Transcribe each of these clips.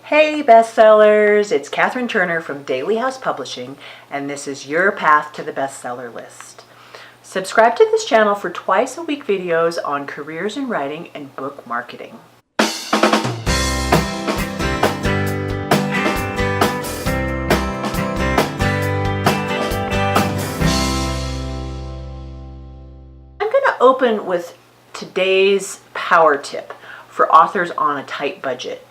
Hey bestsellers, it's Katherine Turner from Daily House Publishing, and this is your path to the bestseller list. Subscribe to this channel for twice-a-week videos on careers in writing and book marketing. I'm going to open with today's power tip for authors on a tight budget.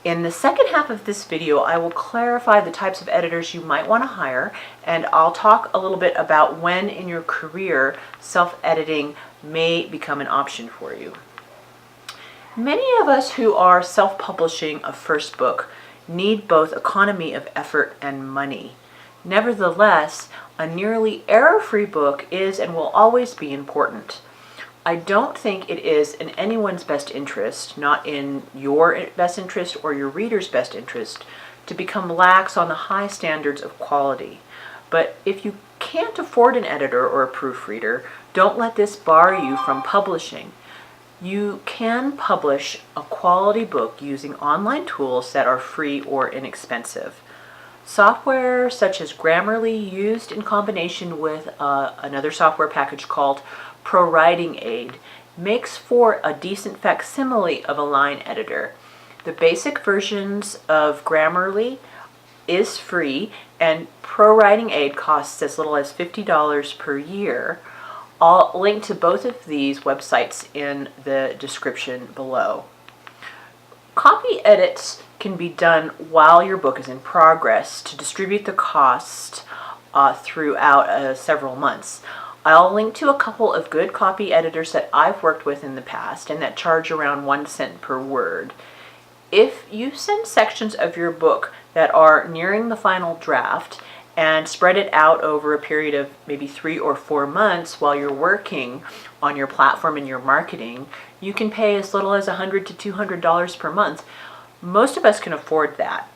In the second half of this video, I will clarify the types of editors you might want to hire, and I'll talk a little bit about when in your career self-editing may become an option for you. Many of us who are self-publishing a first book need both economy of effort and money. Nevertheless, a nearly error-free book is and will always be important. I don't think it is in anyone's best interest, not in your best interest or your reader's best interest, to become lax on the high standards of quality. But if you can't afford an editor or a proofreader, don't let this bar you from publishing. You can publish a quality book using online tools that are free or inexpensive. Software such as Grammarly, used in combination with another software package called ProWritingAid, makes for a decent facsimile of a line editor. The basic versions of Grammarly is free, and ProWritingAid costs as little as $50 per year. I'll link to both of these websites in the description below. Copy edits can be done while your book is in progress to distribute the cost throughout several months. I'll link to a couple of good copy editors that I've worked with in the past and that charge around 1 cent per word. If you send sections of your book that are nearing the final draft and spread it out over a period of maybe 3 or 4 months while you're working on your platform and your marketing, you can pay as little as $100 to $200 per month. Most of us can afford that.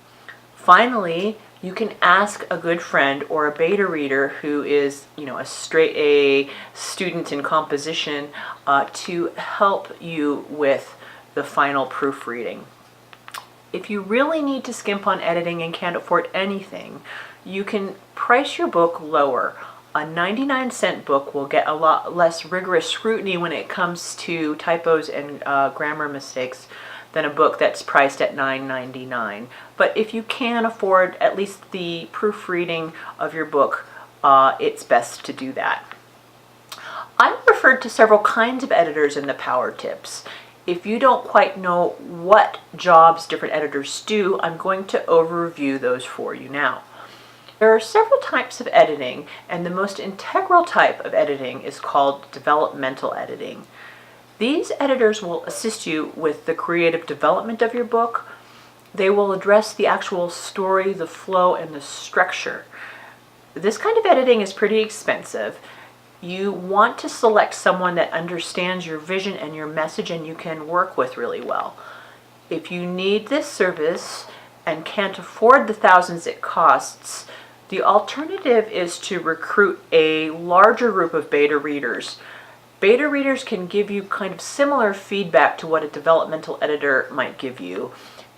Finally, you can ask a good friend or a beta reader who is, a straight A student in composition to help you with the final proofreading. If you really need to skimp on editing and can't afford anything, you can price your book lower. A 99-cent book will get a lot less rigorous scrutiny when it comes to typos and grammar mistakes than a book that's priced at $9.99. But if you can afford at least the proofreading of your book, it's best to do that. I've referred to several kinds of editors in the power tips. If you don't quite know what jobs different editors do, I'm going to overview those for you now. There are several types of editing, and the most integral type of editing is called developmental editing. These editors will assist you with the creative development of your book. They will address the actual story, the flow, and the structure. This kind of editing is pretty expensive. You want to select someone that understands your vision and your message and you can work with really well. If you need this service and can't afford the thousands it costs, the alternative is to recruit a larger group of beta readers. Beta readers can give you kind of similar feedback to what a developmental editor might give you,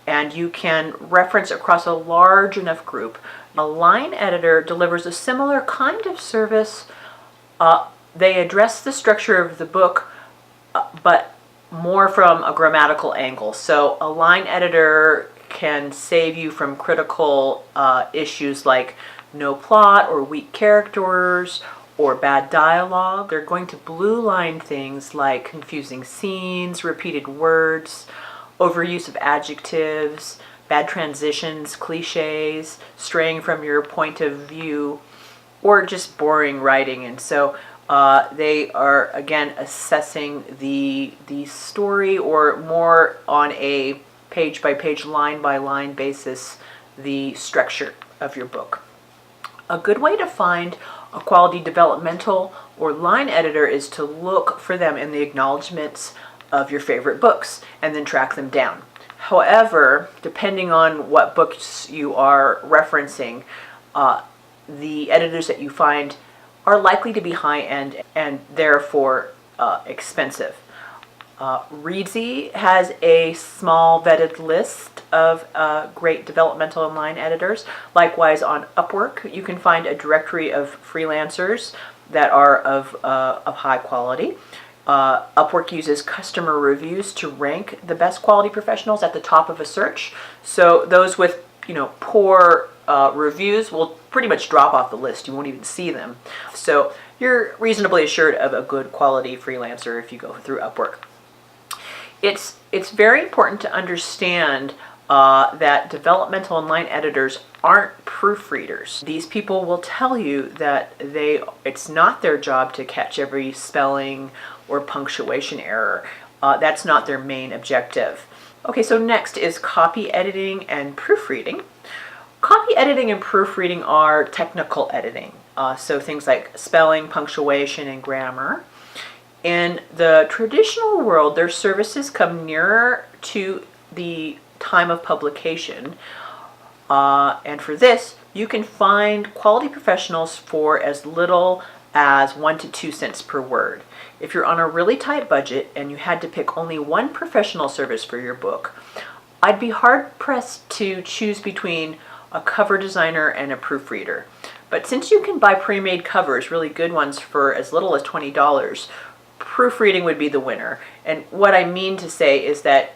and you can reference across a large enough group. A line editor delivers a similar kind of service. They address the structure of the book, but more from a grammatical angle. So a line editor can save you from critical issues like no plot or weak characters or bad dialogue. They're going to blue line things like confusing scenes, repeated words, overuse of adjectives, bad transitions, cliches, straying from your point of view, or just boring writing. And so they are, again, assessing the story, or more on a page-by-page, line-by-line basis, the structure of your book. A good way to find a quality developmental or line editor is to look for them in the acknowledgments of your favorite books and then track them down. However, depending on what books you are referencing, the editors that you find are likely to be high-end and therefore expensive. Reedsy has a small vetted list of great developmental and line editors. Likewise, on Upwork, you can find a directory of freelancers that are of high quality. Upwork uses customer reviews to rank the best quality professionals at the top of a search. So those with poor reviews will pretty much drop off the list. You won't even see them. So you're reasonably assured of a good quality freelancer if you go through Upwork. It's very important to understand that developmental and line editors aren't proofreaders. These people will tell you that it's not their job to catch every spelling or punctuation error. That's not their main objective. Okay, so next is copy editing and proofreading. Copy editing and proofreading are technical editing, so things like spelling, punctuation, and grammar. In the traditional world, their services come nearer to the time of publication, and for this, you can find quality professionals for as little as 1 to 2 cents per word. If you're on a really tight budget and you had to pick only one professional service for your book, I'd be hard-pressed to choose between a cover designer and a proofreader. But since you can buy pre-made covers, really good ones, for as little as $20, proofreading would be the winner. And what I mean to say is that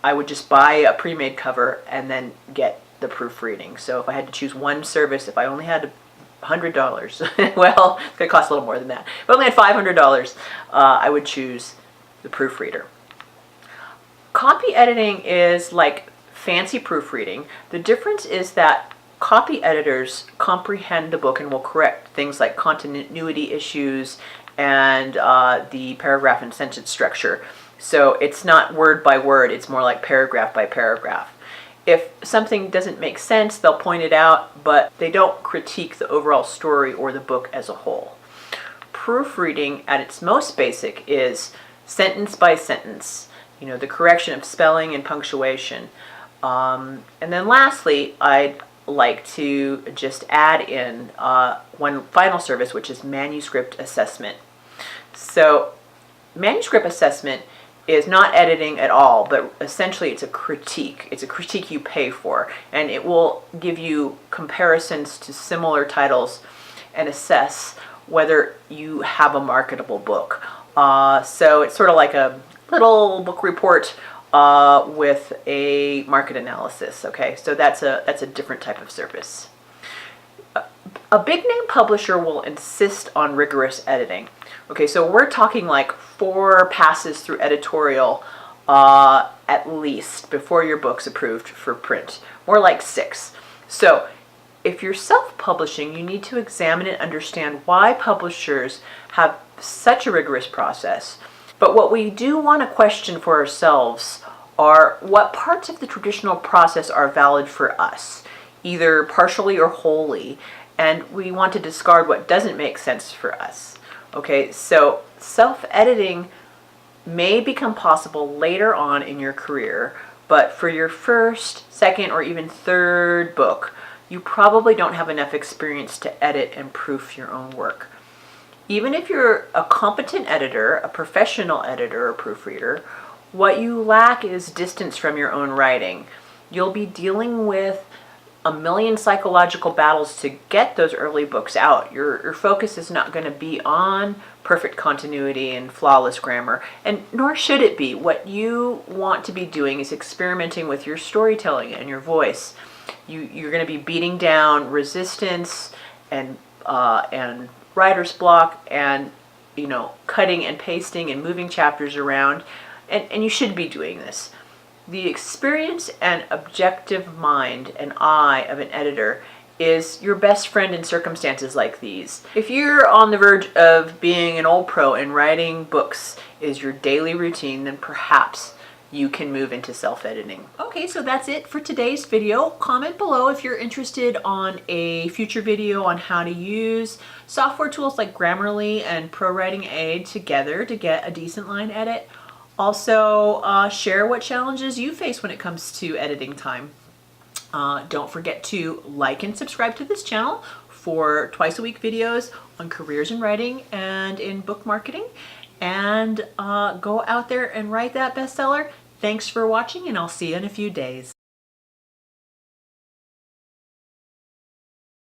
I would just buy a pre-made cover and then get the proofreading. So if I had to choose one service, if I only had $100, well, it's going to cost a little more than that. If I only had $500, I would choose the proofreader. Copy editing is like fancy proofreading. The difference is that copy editors comprehend the book and will correct things like continuity issues and the paragraph and sentence structure. So it's not word by word, it's more like paragraph by paragraph. If something doesn't make sense, they'll point it out, but they don't critique the overall story or the book as a whole. Proofreading at its most basic is sentence by sentence, the correction of spelling and punctuation. And then lastly, I'd like to just add in one final service, which is manuscript assessment. So manuscript assessment is not editing at all, but essentially it's a critique. It's a critique you pay for, and it will give you comparisons to similar titles and assess whether you have a marketable book. So it's sort of like a little book report with a market analysis. Okay, so that's a different type of service. A big name publisher will insist on rigorous editing. Okay, so we're talking like 4 passes through editorial at least before your book's approved for print. More like 6. So if you're self-publishing, you need to examine and understand why publishers have such a rigorous process. But what we do want to question for ourselves are what parts of the traditional process are valid for us, either partially or wholly, and we want to discard what doesn't make sense for us. Okay, so self-editing may become possible later on in your career, but for your first, second, or even third book, you probably don't have enough experience to edit and proof your own work. Even if you're a competent editor, a professional editor or proofreader, what you lack is distance from your own writing. You'll be dealing with a million psychological battles to get those early books out. Your focus is not going to be on perfect continuity and flawless grammar, and nor should it be. What you want to be doing is experimenting with your storytelling and your voice. You're going to be beating down resistance and writer's block, and cutting and pasting and moving chapters around, and you should be doing this. The experience and objective mind and eye of an editor is your best friend in circumstances like these. If you're on the verge of being an old pro and writing books is your daily routine, then perhaps you can move into self-editing. Okay, so that's it for today's video. Comment below if you're interested on a future video on how to use software tools like Grammarly and ProWritingAid together to get a decent line edit. Also, share what challenges you face when it comes to editing time. Don't forget to like and subscribe to this channel for twice-a-week videos on careers in writing and in book marketing. and go out there and write that bestseller. Thanks for watching, and I'll see you in a few days.